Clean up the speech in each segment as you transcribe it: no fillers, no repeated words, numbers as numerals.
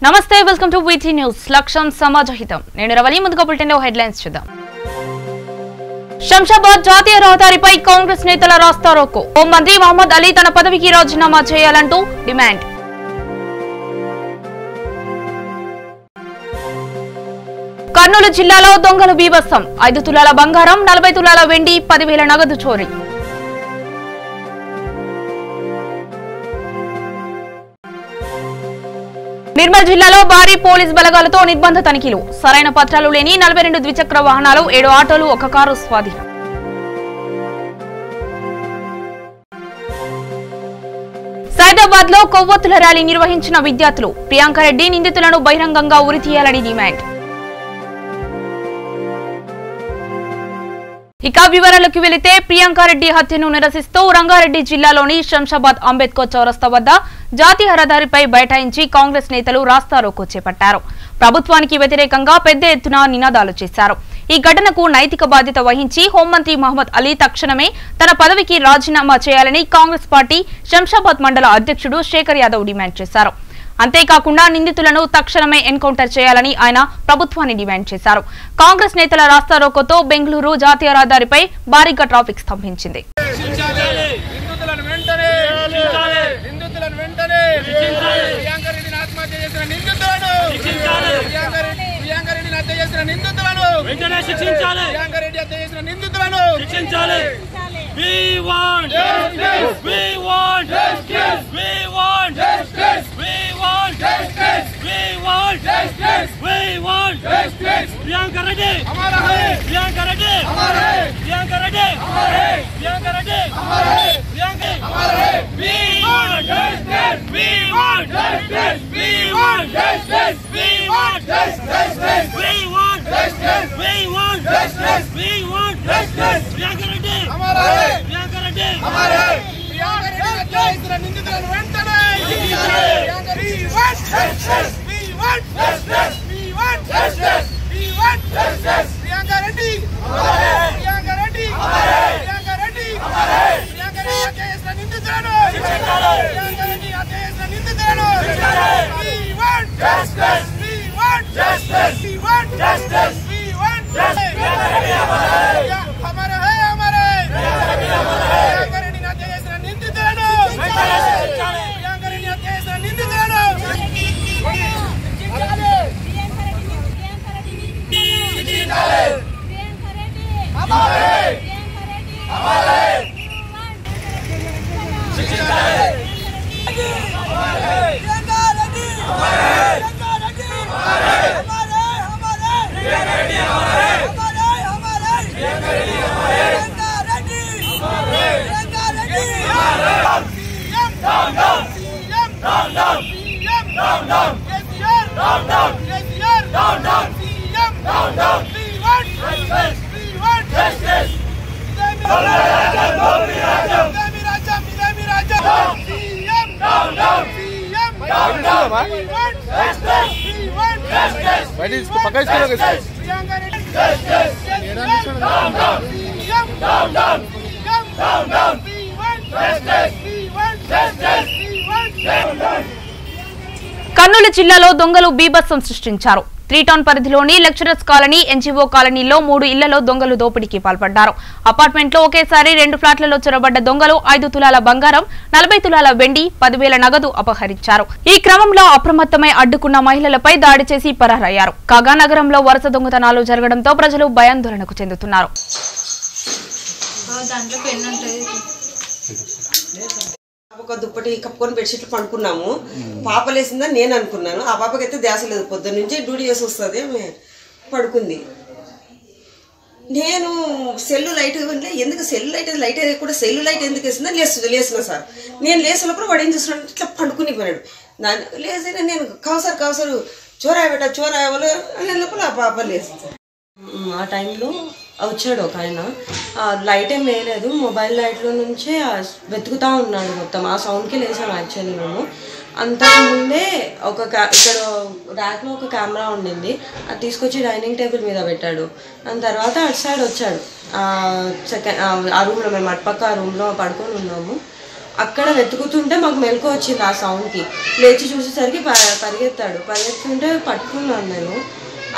నమస్తే welcome to వీటీ news లక్ష్యం సమాజహితం నేను రవలి ముందుగా బులెటిన్లో హెడ్లైన్స్ చూద్దాం శంషాబాద్ జాతీయ రహదారిపై కాంగ్రెస్ నేతల రాస్తారోకో హోం మంత్రి మహమ్మద్ అలీ తన పదవికి రాజీనామా చేయాలంటూ డిమాండ్ కర్నూలు జిల్లాలో దొంగలు బీభత్సం 5 తులాల బంగారం 40 తులాల వెండి 10,000 నగదు చోరీ నిర్మల్ జిల్లాలో భారీ పోలీస్ బలగాలతో నిర్బంధ తనిఖీలు సరైన పత్రాలు లేని 42 ద్విచక్ర వాహనాలు 7 ఆటోలు 1 కారు స్వాధీనం సైదాబాద్ లో కొవ్వొత్తుల ర్యాలీ నిర్వహించిన విద్యార్థులు ప్రియాంక రెడ్డి నిందితులను బహిరంగంగా ఉరితీయాలని డిమాండ్ ఇక వివరాలకు వెళితే ప్రియాంక రెడ్డి హత్యను నిరసిస్తూ రంగారెడ్డి జిల్లాలోని శంషాబాద్ అంబేద్కర్ చౌరస్తా వద్ద జాతీయ రహదారిపై బైఠాయించి కాంగ్రెస్ నేతలు రాస్తారోకో చేపట్టారు. ప్రభుత్వానికి వ్యతిరేకంగా పెద్ద ఎత్తున నినాదాలు చేశారు. ఈ ఘటనకు నైతిక బాధ్యత వహించి హోంమంత్రి మహమ్మద్ అలీ తక్షణమే తన పదవికి రాజీనామా చేయాలని కాంగ్రెస్ పార్టీ శంషాబాద్ మండల అధ్యక్షుడు శేఖర్ యాదవ్ డిమాండ్ చేశారు. అంతేకాకుండా నిందితులను తక్షణమే ఎన్కౌంటర్ చేయాలని ఆయన ప్రభుత్వాన్ని డిమాండ్ చేశారు. కాంగ్రెస్ నేతల రాస్తారోకోతో బెంగళూరు జాతీయ రహదారిపై భారీగా traffic స్తంభించింది. We want justice. We want justice. We want justice. We want justice. We want justice. We want justice. Priyanka Reddy, हमारा है. Priyanka Reddy, हमारा है. Priyanka Reddy, हमारा है. Priyanka Reddy, हमारा है. Priyanka, हमारा है. We want justice. We want justice. We want justice. We want justice. We want justice. We want justice. We want justice. Priyanka Reddy, हमारा है. प्रियंका रेड्डी हमारे प्रियंका रेड्डी हत्या निंदिతులను వెంటనే we want justice we want justice we want justice we want justice Priyanka Reddy हमारे प्रियंका रेड्डी हमारे प्रियंका रेड्डी हमारे प्रियंका रेड्डी हत्या నిందితులను శిక్షించాలి प्रियंका रेड्डी हत्या నిందితులను శిక్షించాలి we want justice we want justice we want justice we want justice Priyanka Reddy हमारे है हमारे प्रियंका रेड्डी हत्या చేసిన నిందితులను శిక్షించాలి ప్రియాంక రెడ్డి హత్య చేసిన నిందితులను శిక్షించాలి ప్రియాంక రెడ్డి हमारे हमारे శిక్షించాలి हमारे प्रियंका रेड्डी हमारे प्रियंका रेड्डी हमारे हमारे प्रियंका रेड्डी हमारे हमारे प्रियंका रेड्डी हमारे down down CM down down CM down down KCR down down KCR down down CM down down we want justice Idami Rajam CM down down CM down down we want justice Priyanka Reddy justice down down CM down down CM down down we want justice Kurnool జిల్లాలో దొంగలు బీభత్సం సృష్టించారు. 3 town పరిధిలోని lecturers colony NGO కాలనీలో 3 ఇళ్లలో దొంగలు దోపిడీకి పాల్పడ్డారు. అపార్ట్మెంట్లో ఒకేసారి 2 ఫ్లాట్లలో చొరబడ్డ దొంగలు 5 తులాల బంగారం 40 తులాల వెండి 10,000 నగదు అపహరించారు. ఈ క్రమంలో అప్రమత్తమై అడ్డుకున్న మహిళలపై దాడి చేసి పరారయ్యారు. కాగా నగరంలో వరుస దొంగతనాలు జరగడంతో ప్రజలు భయాందోళనకు చెందుతున్నారు. ఒక దుప్పటి కప్పుకొని బెడ్షీట్లు పండుకున్నాము. పాప లేసిందని నేను అనుకున్నాను. ఆ పాపకైతే ధ్యాస లేదు. పొద్దున్న నుంచి డ్యూటీ చేసి వస్తుంది పడుకుంది. నేను సెల్లు లైట్ ఎందుకు సెల్లు లైట్ కూడా సెల్లు లైట్ ఎందుకు వేసిందని లేచిన సార్. నేను లేచినప్పుడు వాడు ఏం చేస్తున్నాడు ఇట్లా పండుకుని పోయాడు. లేచిన నేను కవసరు చోరాయవలు అనే లోపల ఆ పాప లేచింది. ఆ టైంలో వచ్చాడు ఒక ఆయన. లైట్ ఏం వేయలేదు, మొబైల్ లైట్లో నుంచే వెతుకుతూ ఉన్నాడు మొత్తం. ఆ సౌండ్కి లేసాం యాక్చువల్లీ మేము. అంతకుముందే ఇక్కడ ర్యాక్లో ఒక కెమెరా ఉండింది, అది తీసుకొచ్చి డైనింగ్ టేబుల్ మీద పెట్టాడు. దాని తర్వాత అటు సైడ్ వచ్చాడు. ఆ రూమ్లో మేము అటుపక్క రూమ్లో పడుకొని ఉన్నాము. అక్కడ వెతుకుతుంటే మాకు మెలకు వచ్చింది ఆ సౌండ్కి. లేచి చూసేసరికి పరిగెత్తుంటే పట్టుకున్నాను నేను.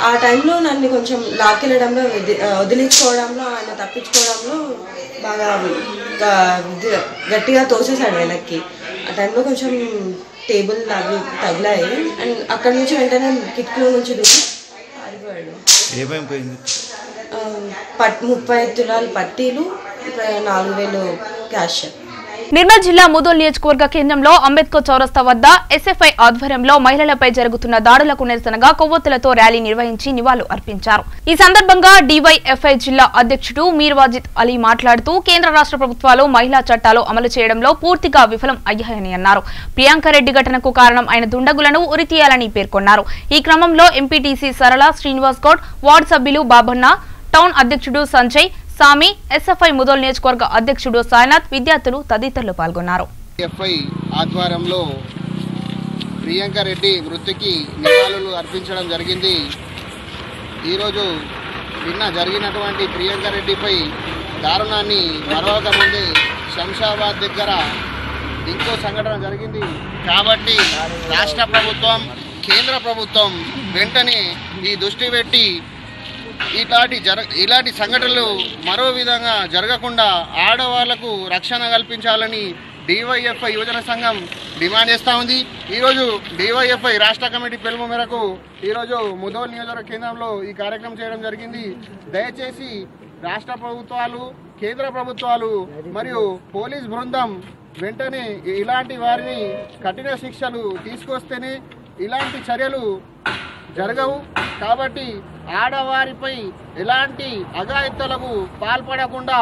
ఆ టైంలో నన్ను కొంచెం లాక్కెళ్ళడంలో వదిలించుకోవడంలో ఆయన తప్పించుకోవడంలో బాగా గట్టిగా తోసేశాడు వెనక్కి. ఆ టైంలో కొంచెం టేబుల్ అవి తగిలాయి. అండ్ అక్కడి నుంచి వెంటనే కిటికీలో నుంచి దూకి పారిపోయాడు. 30 తులాలు పట్టీలు, 4,000 క్యాష్. నిర్మల్ జిల్లా ముదోల్ నియోజకవర్గ కేంద్రంలో అంబేద్కర్ చౌరస్తా వద్ద ఎస్ఎఫ్ఐ ఆధ్వర్యంలో మహిళలపై జరుగుతున్న దాడులకు నిరసనగా కొవ్వొత్తులతో ర్యాలీ నిర్వహించి నివాళులు అర్పించారు. ఈ సందర్భంగా డివైఎఫ్ఐ జిల్లా అధ్యక్షుడు మీర్వాజిద్ అలీ మాట్లాడుతూ కేంద్ర రాష్ట్ర ప్రభుత్వాలు మహిళా చట్టాలు అమలు చేయడంలో పూర్తిగా విఫలం అయ్యాయని అన్నారు. ప్రియాంక రెడ్డి ఘటనకు కారణం ఆయన దుండగులను ఉరితీయాలని పేర్కొన్నారు. ఈ క్రమంలో ఎంపీటీసీ సరళ, శ్రీనివాస్ గౌడ్, వార్డు సభ్యులు బాబన్న, టౌన్ అధ్యక్షుడు సంజయ్, సామి, ఎస్ఎఫ్ఐ ముదోల్ నియోజకవర్గ అధ్యక్షుడు సాయినాథ్, విద్యార్థులు తదితరులు పాల్గొన్నారు. ఎఫ్ఐ ఆధ్వర్యంలో ప్రియాంక రెడ్డి మృతికి నివాళులు అర్పించడం జరిగింది. ఈరోజు నిన్న జరిగినటువంటి ప్రియాంక రెడ్డిపై దారుణాన్ని మరొక ముందే శంషాబాద్ దగ్గర ఇంకో సంఘటన జరిగింది. కాబట్టి రాష్ట్ర ప్రభుత్వం, కేంద్ర ప్రభుత్వం వెంటనే ఈ దృష్టి పెట్టి ఇలాంటి సంఘటనలు మరో విధంగా జరగకుండా ఆడవాళ్లకు రక్షణ కల్పించాలని డివైఎఫ్ఐ యువజన సంఘం డిమాండ్ చేస్తూ ఉంది. ఈరోజు డివైఎఫ్ఐ రాష్ట్ర కమిటీ పిలుపు మేరకు ఈరోజు ముదోల్ నియోజకవర్గ కేంద్రంలో ఈ కార్యక్రమం చేయడం జరిగింది. దయచేసి రాష్ట్ర ప్రభుత్వాలు, కేంద్ర ప్రభుత్వాలు మరియు పోలీస్ బృందం వెంటనే ఇలాంటి వారిని కఠిన శిక్షలు తీసుకొస్తేనే ఇలాంటి చర్యలు జరగవు. కాబట్టి ఆడవారిపై ఎలాంటి అఘాయిత్యాలకు పాల్పడకుండా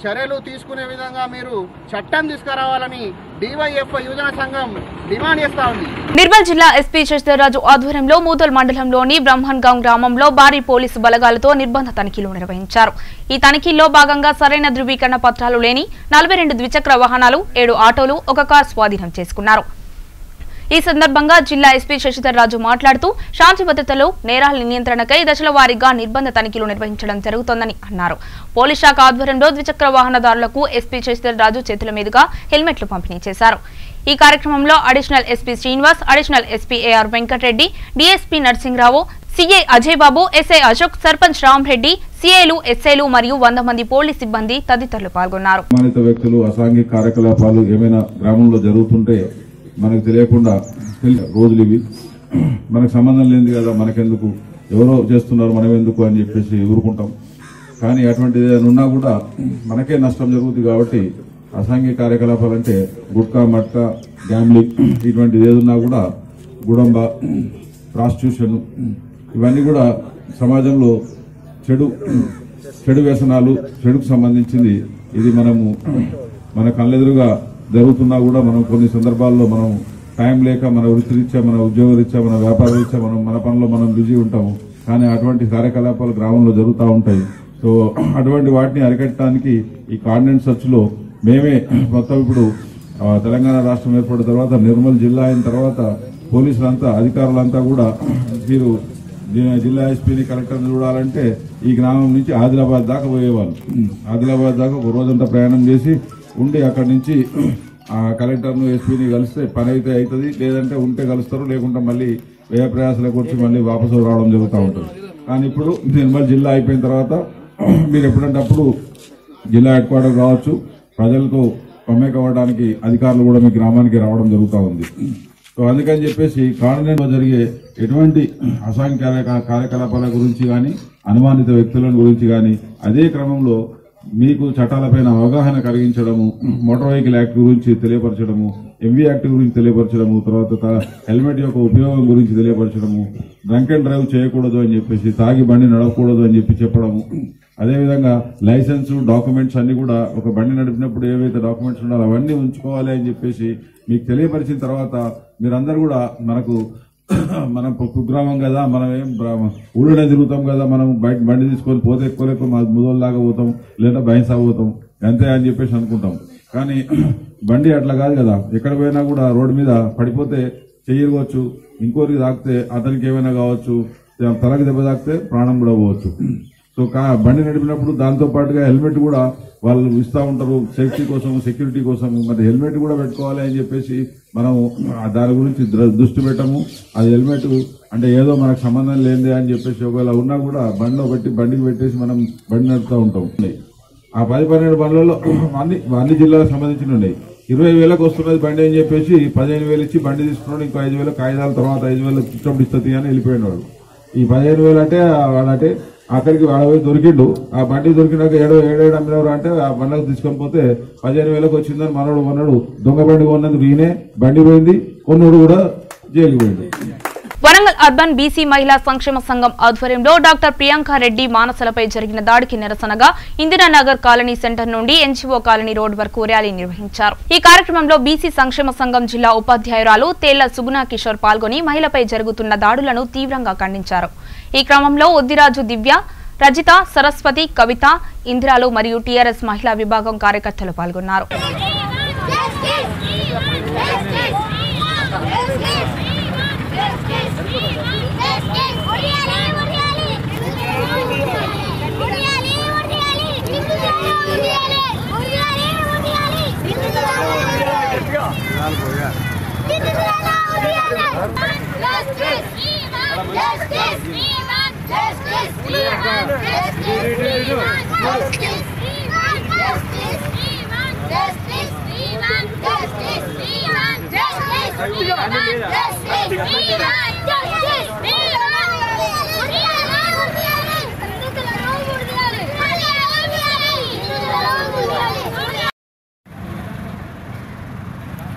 చర్యలు తీసుకునే విధంగా మీరు చట్టం తీసుకురావాలని డివైఎఫ్ఐ యువజన సంఘం డిమాండ్ చేస్తా ఉంది. నిర్మల్ జిల్లా ఎస్పీ శశిధర్రాజు ఆధ్వర్యంలో ముదోల్ మండలంలోని బ్రహ్మన్గాం గ్రామంలో భారీ పోలీసు బలగాలతో నిర్బంధ తనిఖీలు నిర్వహించారు. ఈ తనిఖీల్లో భాగంగా సరైన ధృవీకరణ పత్రాలు లేని 42 ద్విచక్ర వాహనాలు, 7 ఆటోలు, 1 కార్ స్వాధీనం చేసుకున్నారు. ఈ సందర్భంగా జిల్లా ఎస్పీ శశిధర్రాజు మాట్లాడుతూ శాంతి భద్రతలు, నేరాల నియంత్రణకై దశల వారీగా నిర్బంధ తనిఖీలు నిర్వహించడం జరుగుతోందని అన్నారు. పోలీస్ శాఖ ఆధ్వర్యంలో ద్విచక్ర వాహనదారులకు ఎస్పీ శశిధర్రాజు చేతుల మీదుగా హెల్మెట్లు పంపిణీ చేశారు. ఈ కార్యక్రమంలో additional SP Srinivas, additional SP AR Venkatareddy, DSP Narsing Rao, CI Ajay బాబు, ఎస్ఐ అశోక్, సర్పంచ్ రామరెడ్డి, సిఐలు, ఎస్ఐలు మరియు 100 మంది పోలీస్ సిబ్బంది తదితరులు పాల్గొన్నారు. వ్యక్తులు అసాంఘిక కార్యకలాపాలు ఏమైనా గ్రామంలో జరుగుతుంటే మనకు తెలియకుండా రోజులు ఇవి మనకు సంబంధం లేనిది కదా, మనకెందుకు, ఎవరో చేస్తున్నారు మనం ఎందుకు అని చెప్పేసి ఊరుకుంటాం. కానీ అటువంటిది ఏదైనా ఉన్నా కూడా మనకే నష్టం జరుగుతుంది. కాబట్టి అసాంఘిక కార్యకలాపాలు అంటే గుట్కా, మట్కా, గ్యాంబ్లింగ్ ఇటువంటిది ఏదున్నా కూడా, గుడంబ, ప్రాస్టిట్యూషన్, ఇవన్నీ కూడా సమాజంలో చెడు వ్యసనాలు, చెడుకు సంబంధించింది. ఇది మనము మన కళ్ళెదురుగా జరుగుతున్నా కూడా మనం కొన్ని సందర్భాల్లో మనం టైం లేక మన వృత్తిరీత్యా, మన ఉద్యోగరీత్యా, మన వ్యాపార రీత్యా మన పనిలో మనం బిజీ ఉంటాము. కానీ అటువంటి కార్యకలాపాలు గ్రామంలో జరుగుతూ ఉంటాయి. సో అటువంటి వాటిని అరికట్టడానికి ఈ కాండెంట్ సర్చ్ లో మేమే మొత్తం ఇప్పుడు తెలంగాణ రాష్ట్రం ఏర్పడిన తర్వాత, నిర్మల్ జిల్లా అయిన తర్వాత పోలీసులంతా, అధికారులంతా కూడా మీరు జిల్లా ఎస్పీని, కలెక్టర్ని చూడాలంటే ఈ గ్రామం నుంచి ఆదిలాబాద్ దాకా పోయేవాళ్ళు. ఆదిలాబాద్ దాకా ఒక రోజంతా ప్రయాణం చేసి ఉండి అక్కడి నుంచి ఆ కలెక్టర్ను, ఎస్పీని కలిస్తే పని అయితే అవుతుంది. లేదంటే ఉంటే కలుస్తారు, లేకుంటే మళ్ళీ వ్యయ ప్రయాసాలకు వచ్చి మళ్ళీ వాపసు రావడం జరుగుతూ ఉంటుంది. కానీ ఇప్పుడు నిర్మల్ జిల్లా అయిపోయిన తర్వాత మీరు ఎప్పుడంటే అప్పుడు జిల్లా హెడ్ క్వార్టర్ కావచ్చు, ప్రజలతో మమేకవ్వడానికి అధికారులు కూడా మీ గ్రామానికి రావడం జరుగుతూ ఉంది. సో అందుకని చెప్పేసి కాండెంట్ జరిగే ఎటువంటి అసాంఘిక కార్యకలాపాల గురించి కానీ, అనుమానిత వ్యక్తుల గురించి కానీ, అదే క్రమంలో మీకు చట్టాలపైన అవగాహన కలిగించడము, మోటార్ వెహికల్ యాక్ట్ గురించి తెలియపరచడము, ఎంవీ యాక్ట్ గురించి తెలియపరచడము, తర్వాత హెల్మెట్ యొక్క ఉపయోగం గురించి తెలియపరచడము, డ్రంక్ అండ్ డ్రైవ్ చేయకూడదు అని చెప్పేసి, తాగి బండి నడవకూడదు అని చెప్పి చెప్పడము, అదేవిధంగా లైసెన్స్, డాక్యుమెంట్స్ అన్ని కూడా ఒక బండి నడిపినప్పుడు ఏవైతే డాక్యుమెంట్స్ ఉండాలో అవన్నీ ఉంచుకోవాలి అని చెప్పేసి మీకు తెలియపరిచిన తర్వాత మీరందరూ కూడా మనం కుగ్రామం కదా, మనం ఏం ఊళ్ళోనే తిరుగుతాం కదా, మనం బయట బండి తీసుకొని పోతే ఎక్కువ ముదోల్లాగా పోతాం, లేదా బైన్సా పోతాం, అంతే అని చెప్పేసి అనుకుంటాం. కానీ బండి అట్లా కాదు కదా. ఎక్కడ పోయినా కూడా రోడ్డు మీద పడిపోతే చెయ్యవచ్చు, ఇంకోరికి తాకితే అతనికి ఏమైనా కావచ్చు, తలకి దెబ్బ తాకితే ప్రాణం కూడా పోవచ్చు. సో బండి నడిపినప్పుడు దాంతో పాటుగా హెల్మెట్ కూడా వాళ్ళు ఇస్తూ ఉంటారు సేఫ్టీ కోసం, సెక్యూరిటీ కోసం. మరి హెల్మెట్ కూడా పెట్టుకోవాలి అని చెప్పేసి మనం దాని గురించి దృష్టి పెట్టము. అది హెల్మెట్ అంటే ఏదో మనకు సంబంధం లేదే అని చెప్పేసి ఒకవేళ ఉన్నా కూడా బండిలో పెట్టి బండికి పెట్టేసి మనం బండి నడుపుతూ ఉంటాం. ఆ 10-12 బండ్లలో అన్ని జిల్లాలకు సంబంధించిన ఉన్నాయి. 20,000కు వస్తున్నది బండి అని చెప్పేసి 15,000 ఇచ్చి బండి తీసుకున్నాడు. ఇంకో 5,000 కాగితాల తర్వాత 5,000 ఇచ్చినప్పుడు ఇస్తుంది అని వెళ్ళిపోయిన వాడు. ఈ 15,000 అంటే వాడంటే అక్కడికి వాడు దొరికిండు. ఆ బండి దొరికినాక ఏడో అమ్మినవారు అంటే ఆ బండ్లకు తీసుకొని పోతే 15,000కు వచ్చిందని మనోడు దొంగ బండి కొన్నందుకు ఈయనే బండి పోయింది, కొన్నోడు కూడా జైలుకి పోయింది. వరంగల్ అర్బన్ బీసీ మహిళా సంక్షేమ సంఘం ఆధ్వర్యంలో డాక్టర్ ప్రియాంకారెడ్డి మానసలపై జరిగిన దాడికి నిరసనగా ఇందిరానగర్ కాలనీ సెంటర్ నుండి ఎన్జీఓ కాలనీ రోడ్ వరకు ర్యాలీ నిర్వహించారు. ఈ కార్యక్రమంలో బీసీ సంక్షేమ సంఘం జిల్లా ఉపాధ్యాయురాలు తేళ్ల సుగుణా కిషోర్ పాల్గొని మహిళపై జరుగుతున్న దాడులను తీవ్రంగా ఖండించారు. ఈ క్రమంలో ఒద్దిరాజు దివ్య, రజిత, సరస్వతి, కవిత, ఇందిరాలు మరియు టీఆర్ఎస్ మహిళా విభాగం కార్యకర్తలు పాల్గొన్నారు.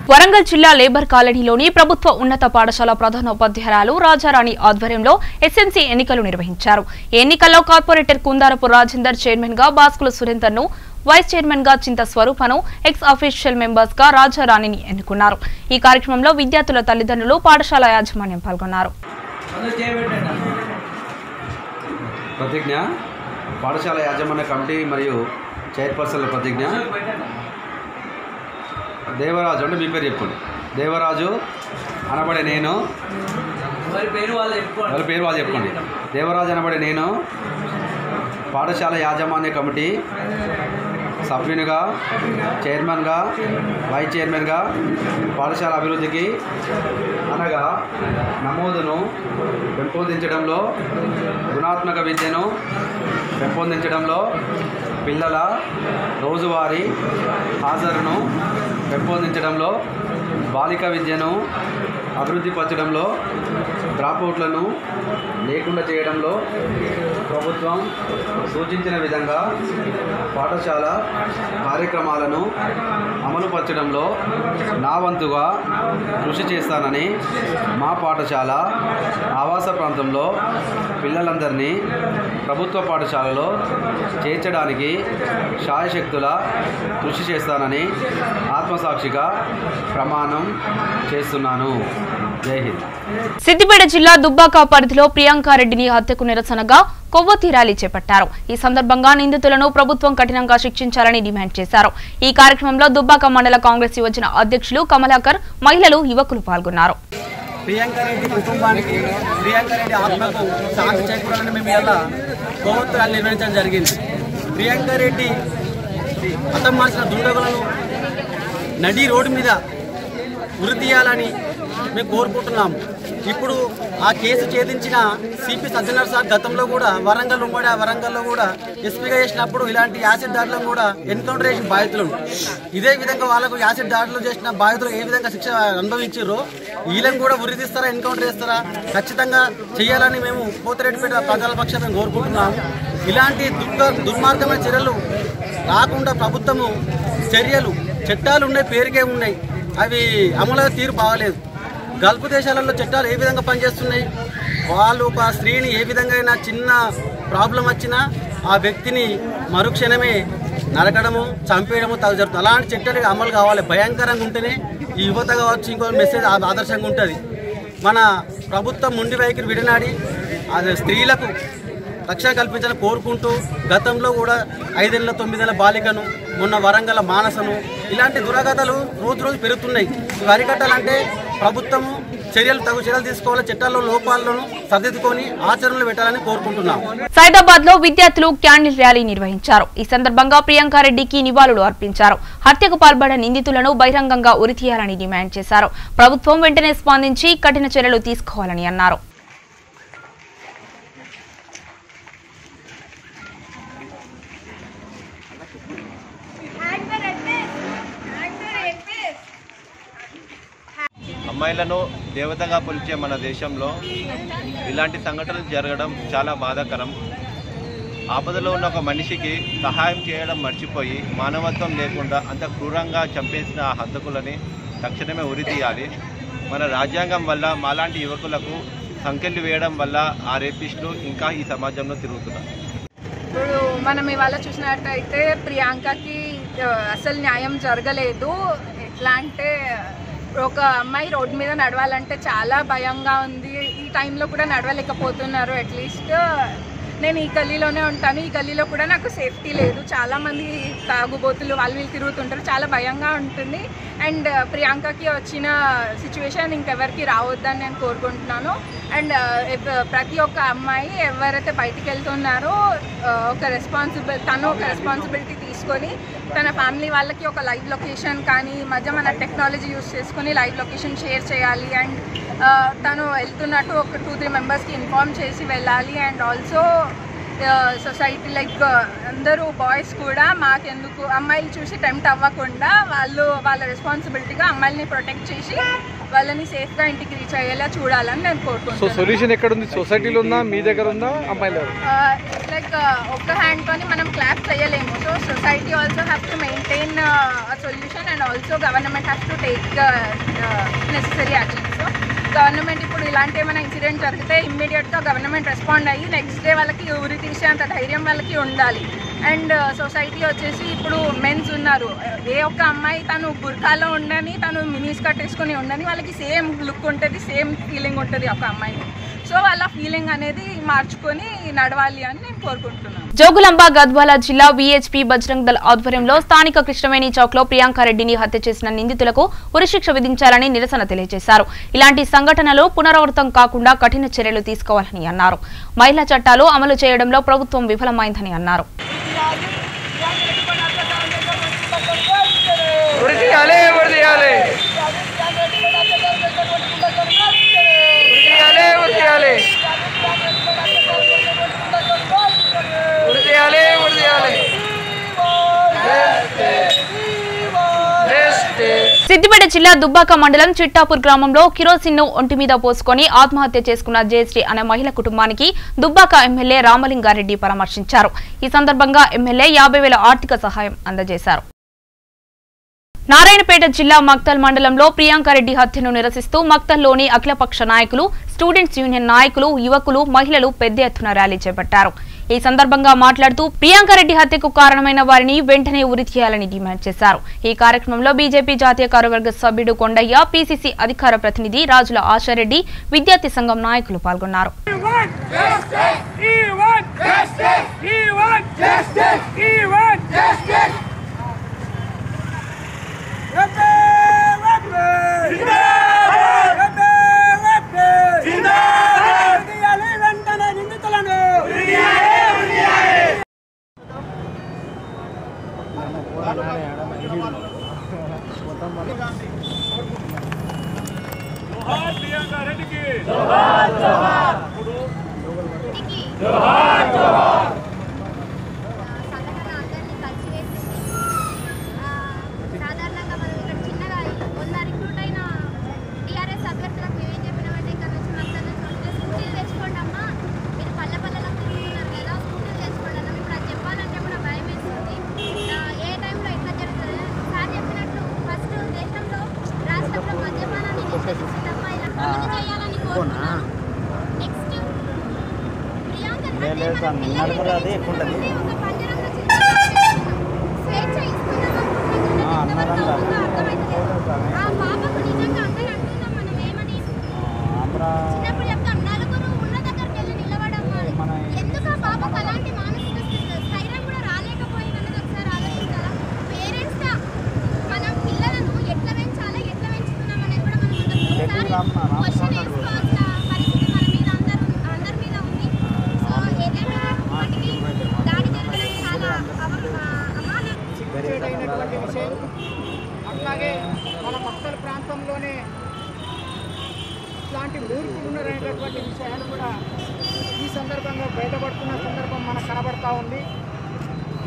వరంగల్ జిల్లా లేబర్ కాలనీలోని ప్రభుత్వ ఉన్నత పాఠశాల ప్రధానోపాధ్యాయురాలు రాజారాణి ఆధ్వర్యంలో ఎస్ఎంసీ ఎన్నికలు నిర్వహించారు. ఈ ఎన్నికల్లో కార్పొరేటర్ కుందారపు రాజేందర్ చైర్మన్ గా, బాస్కుల సురేందర్ ను వైస్ చైర్మన్ గా, చింత స్వరూపను ఎక్స్ అఫీషియల్ మెంబర్స్ గా రాజారాణిని ఎన్నుకున్నారు. ఈ కార్యక్రమంలో విద్యార్థుల తల్లిదండ్రులు, పాఠశాల యాజమాన్యం పాల్గొన్నారు. ప్రతిజ్ఞ పాఠశాల యాజమాన్య కమిటీ మరియు చైర్పర్సన్ల ప్రతిజ్ఞ. దేవరాజు అంటే మీ పేరు చెప్పండి. దేవరాజు అనబడే నేను, వాళ్ళ పేరు వాళ్ళు చెప్పండి. దేవరాజు అనబడే నేను పాఠశాల యాజమాన్య కమిటీ సభ్యునిగా, చైర్మన్గా, వైస్ చైర్మన్గా పాఠశాల అభివృద్ధికి అనగా నమోదును పెంపొందించడంలో, గుణాత్మక విద్యను పెంపొందించడంలో, పిల్లల రోజువారీ హాజరును పెంపొందించడంలో, బాలిక విద్యను అభివృద్ధిపరచడంలో, డ్రాప్అవుట్లను లేకుండా చేయడంలో ప్రభుత్వం సూచించిన విధంగా పాఠశాల కార్యక్రమాలను అమలుపరచడంలో నా వంతుగా కృషి చేస్తానని మా పాఠశాల ఆవాస ప్రాంతంలో పిల్లలందరినీ ప్రభుత్వ పాఠశాలలో చేర్చడానికి శాయశక్తుల కృషి చేస్తానని ఆత్మసాక్షిగా ప్రమాణం చేస్తున్నాను. జై హింద్. సిద్దిపేట జిల్లా దుబ్బాక పరిధిలో ప్రియాంకారెడ్డిని హత్యకు నిరసనగా కొవ్వొత్తి ర్యాలీ చేపట్టారు. ఈ సందర్భంగా నిందితులను ప్రభుత్వం కఠినంగా శిక్షించాలని డిమాండ్ చేశారు. ఈ కార్యక్రమంలో దుబ్బాక మండల కాంగ్రెస్ యువజన అధ్యక్షులు కమలాకర్, మహిళలు, యువకులు పాల్గొన్నారు. ప్రియాంకారెడ్డి కుటుంబానికి, ప్రియాంకారెడ్డి ఆత్మకు శాంతి చేకూరాలని మేము ఇలా కొవ్వొత్తి ర్యాలీ నిర్వహించడం జరిగింది. ప్రియాంకారెడ్డి మతం మార్చిన దుండగులను నడి రోడ్డు మీద ఉరి తీయాలని మేము కోరుకుంటున్నాము. ఇప్పుడు ఆ కేసు ఛేదించిన సిపి సజ్జనర్ సార్ గతంలో కూడా వరంగల్లో కూడా ఎస్పీగా చేసినప్పుడు ఇలాంటి యాసిడ్ దాడులను కూడా ఎన్కౌంటర్ చేసిన బాధితులను, ఇదే విధంగా వాళ్ళకు యాసిడ్ దాడులు చేసిన బాధితులు ఏ విధంగా శిక్ష అనుభవించారో వీళ్ళని కూడా ఉరి తీస్తారా, ఎన్కౌంటర్ చేస్తారా, ఖచ్చితంగా చేయాలని మేము పోతిరెడ్డిపేట ప్రజల పక్షాన్ని కోరుకుంటున్నాము. ఇలాంటి దుర్మార్గమైన చర్యలు రాకుండా ప్రభుత్వము చట్టాలు ఉన్నాయి, పేరుకే ఉన్నాయి, అవి అమలు తీరు బాగలేదు. గల్ఫ్ దేశాలలో చట్టాలు ఏ విధంగా పనిచేస్తున్నాయి, వాళ్ళు ఒక స్త్రీని ఏ విధంగా చిన్న ప్రాబ్లం వచ్చినా ఆ వ్యక్తిని మరుక్షణమే నరకడము, చంపేయడము జరుగుతుంది. అలాంటి చట్టాలు అమలు కావాలి. భయంకరంగా ఉంటేనే ఈ యువత కావచ్చు ఇంకో మెసేజ్ ఆదర్శంగా ఉంటుంది. మన ప్రభుత్వం మొండి వైఖరి విడనాడి అది స్త్రీలకు రక్షణ కల్పించాలని కోరుకుంటూ, గతంలో కూడా 5 ఏళ్ల 9 ఏళ్ల బాలికను, మొన్న వరంగల్ మానసను, ఇలాంటి దురాఘాతాలు రోజు పెరుగుతున్నాయి. ఇవి అరికట్టాలంటే ప్రభుత్వము తగు చర్యలు తీసుకోవాలి, చట్టాల్లో లోపాలను సరిదిద్దుకొని ఆచరణలో పెట్టాలని కోరుకుంటున్నాం. సైదాబాద్ లో విద్యార్థులు క్యాండిల్ ర్యాలీ నిర్వహించారు. ఈ సందర్భంగా ప్రియాంకారెడ్డికి నివాళులు అర్పించారు. హత్యకు పాల్పడిన నిందితులను బహిరంగంగా ఉరితీయాలని డిమాండ్ చేశారు. ప్రభుత్వం వెంటనే స్పందించి కఠిన చర్యలు తీసుకోవాలని అన్నారు. అమ్మాయిలను దేవతగా కొలిచే మన దేశంలో ఇలాంటి సంఘటనలు జరగడం చాలా బాధాకరం. ఆపదలో ఉన్న ఒక మనిషికి సహాయం చేయడం మర్చిపోయి మానవత్వం లేకుండా అంత క్రూరంగా చంపేసిన ఆ హంతకులని తక్షణమే ఉరితీయాలి. మన రాజ్యాంగం వల్ల మాలాంటి యువకులకు సంకెళ్ళు వేయడం వల్ల ఆ రేపిస్టులు ఇంకా ఈ సమాజంలో తిరుగుతున్నారు. ఇప్పుడు మనం ఇవాళ చూసినట్టయితే ప్రియాంకకి అసలు న్యాయం జరగలేదు. ఎట్లా అంటే ఒక అమ్మాయి రోడ్డు మీద నడవాలంటే చాలా భయంగా ఉంది. ఈ టైంలో కూడా నడవలేకపోతున్నారు. అట్లీస్ట్ నేను ఈ గల్లీలోనే ఉంటాను, ఈ గల్లీలో కూడా నాకు సేఫ్టీ లేదు. చాలామంది తాగుబోతులు వీళ్ళు తిరుగుతుంటారు, చాలా భయంగా ఉంటుంది. అండ్ ప్రియాంకకి వచ్చిన సిచ్యువేషన్ ఇంకెవరికి రావద్దని నేను కోరుకుంటున్నాను. అండ్ ప్రతి ఒక్క అమ్మాయి ఎవరైతే బయటికి వెళ్తున్నారో తను ఒక రెస్పాన్సిబిలిటీ తీసుకొని తన ఫ్యామిలీ వాళ్ళకి ఒక లైవ్ లొకేషన్ కానీ మధ్య మన టెక్నాలజీ యూస్ చేసుకుని లైవ్ లొకేషన్ షేర్ చేయాలి. అండ్ తను వెళ్తున్నట్టు ఒక 2-3 మెంబర్స్కి ఇన్ఫార్మ్ చేసి వెళ్ళాలి. అండ్ ఆల్సో సొసైటీ లైక్ అందరూ బాయ్స్ కూడా మాకెందుకు అమ్మాయిలు చూసి టెంప్ట్ అవ్వకుండా వాళ్ళ రెస్పాన్సిబిలిటీగా అమ్మాయిల్ని ప్రొటెక్ట్ చేసి వాళ్ళని సేఫ్గా ఇంటికి రీచ్ అయ్యేలా చూడాలని నేను కోరుకుంటున్నాను. సో సొల్యూషన్ ఎక్కడ ఉంది? సొసైటీలో ఉందా, మీ దగ్గర ఉందా, అమ్మాయిలు? లైక్ ఒక్క హ్యాండ్తోని మనం క్లాప్ చేయలేము. So society also have to maintain a solution and also government have to take necessary action. So government ఇప్పుడు ఇలాంటి ఏమైనా ఇన్సిడెంట్ జరిగితే ఇమ్మీడియట్గా గవర్నమెంట్ రెస్పాండ్ అయ్యి నెక్స్ట్ డే వాళ్ళకి ఉరి తీసే అంత ధైర్యం వాళ్ళకి ఉండాలి. అండ్ సొసైటీ వచ్చేసి ఇప్పుడు మెన్స్ ఉన్నారు. ఏ ఒక్క అమ్మాయి తను బుర్కాలో ఉండని, తను మినీ స్కర్ట్ వేసుకుని ఉండని, వాళ్ళకి సేమ్ లుక్ ఉంటుంది, సేమ్ ఫీలింగ్ ఉంటుంది ఒక అమ్మాయిని. సో వాళ్ళ ఫీలింగ్ అనేది మార్చుకొని నడవాలి అని నేను కోరుకుంటున్నాను. జోగులాంబ గద్వాల జిల్లా విహెచ్పి బజరంగ్ దళ్ ఆధ్వర్యంలో స్థానిక కృష్ణవేణి చౌక్ లో ప్రియాంకారెడ్డిని హత్య చేసిన నిందితులకు ఉరిశిక్ష విధించాలని నిరసన తెలియజేశారు. ఇలాంటి సంఘటనలు పునరావృతం కాకుండా కఠిన చర్యలు తీసుకోవాలని అన్నారు. మహిళా చట్టాలు అమలు చేయడంలో ప్రభుత్వం విఫలమైందని అన్నారు. సిద్దిపేట జిల్లా దుబ్బాక మండలం చిట్టాపూర్ గ్రామంలో కిరోసిన్ ను ఒంటి మీద పోసుకొని ఆత్మహత్య చేసుకున్న జయశ్రీ అనే మహిళ కుటుంబానికి దుబ్బాక ఎమ్మెల్యే రామలింగారెడ్డి పరామర్శించారు. ఈ సందర్భంగా ఎమ్మెల్యే 50,000 ఆర్థిక సహాయం అందజేశారు. నారాయణపేట జిల్లా మక్తల్ మండలంలో ప్రియాంకారెడ్డి హత్యను నిరసిస్తూ మక్తల్లోని అఖిలపక్ష నాయకులు, స్టూడెంట్స్ యూనియన్ నాయకులు, యువకులు, మహిళలు పెద్ద ఎత్తున ర్యాలీ చేపట్టారు. ఈ సందర్భంగా మాట్లాడుతూ ప్రియాంకారెడ్డి హత్యకు కారణమైన వారిని వెంటనే ఉరితీయాలని డిమాండ్ చేశారు. ఈ కార్యక్రమంలో బీజేపీ జాతీయ కార్యవర్గ సభ్యుడు కొండయ్య, పీసీసీ అధికార ప్రతినిధి రాజుల ఆశారెడ్డి, విద్యార్థి సంఘం నాయకులు పాల్గొన్నారు. క్వశ్చన్ అలాగే మన మక్కల ప్రాంతంలోనే ఇట్లాంటి మూర్ఖులు ఉన్నారనేటటువంటి విషయాలు కూడా ఈ సందర్భంగా బయటపడుతున్న సందర్భం మనకు కనబడతా ఉంది.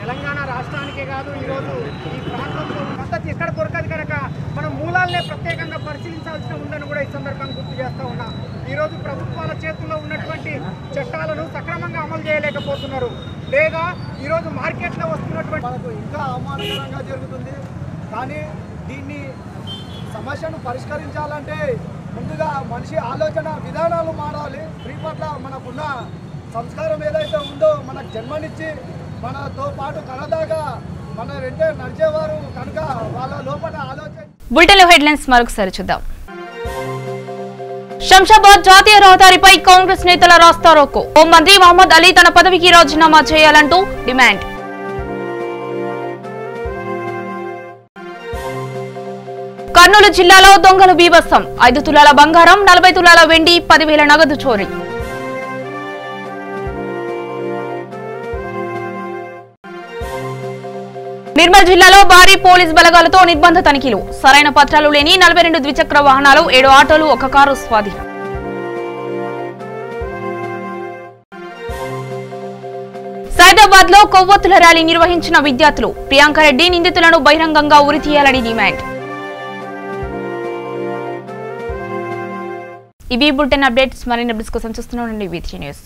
తెలంగాణ రాష్ట్రానికే కాదు, ఈరోజు ఈ ప్రాంతంలో మద్దతు ఎక్కడ దొరకదు కనుక మనం మూలాలనే ప్రత్యేకంగా పరిశీలించాల్సిన ఉందని కూడా ఈ సందర్భంగా గుర్తు చేస్తూ ఉన్నా. ఈరోజు ప్రభుత్వాల చేతుల్లో ఉన్నటువంటి చట్టాలను సక్రమంగా అమలు చేయలేకపోతున్నారు, లేదా ఈరోజు మార్కెట్లో వస్తున్నటువంటి మనకు ఇంకా అవమానకరంగా జరుగుతుంది. కానీ దీన్ని సమస్యను పరిష్కరించాలంటే ముందుగా మనిషి ఆలోచన విధానాలు మారాలి. స్త్రీ పట్ల మనకున్న సంస్కారం ఏదైతే ఉందో, మనకు జన్మనిచ్చి మనతో పాటు కలదాగా మన వెంటే నడిచేవారు కనుక వాళ్ళ లోపల ఆలోచన. బులెటిన్లో హెడ్లైన్స్ మరొకసారి చూద్దాం. శంషాబాద్ జాతీయ రహదారిపై కాంగ్రెస్ నేతల రాస్తారోకో. హోంమంత్రి మహమ్మద్ అలీ తన పదవికి రాజీనామా చేయాలంటూ డిమాండ్. కర్నూలు జిల్లాలో దొంగలు బీభత్సం. 5 తులాల బంగారం, 40 తులాల వెండి, 10,000 నగదు చోరీ. నిర్మల్ జిల్లాలో భారీ పోలీస్ బలగాలతో నిర్బంధ తనిఖీలు. సరైన పత్రాలు లేని 42 ద్విచక్ర వాహనాలు, 7 ఆటోలు, 1 కారు స్వాధీనం. సైదాబాద్ లో కొవ్వొత్తుల ర్యాలీ నిర్వహించిన విద్యార్థులు. ప్రియాంకారెడ్డి నిందితులను బహిరంగంగా ఉరితీయాలని డిమాండ్. ఇవి బులెటిన్ అప్డేట్స్. మరిన్ని అప్డేట్స్ కోసం చూస్తూనే ఉండండి V3 న్యూస్.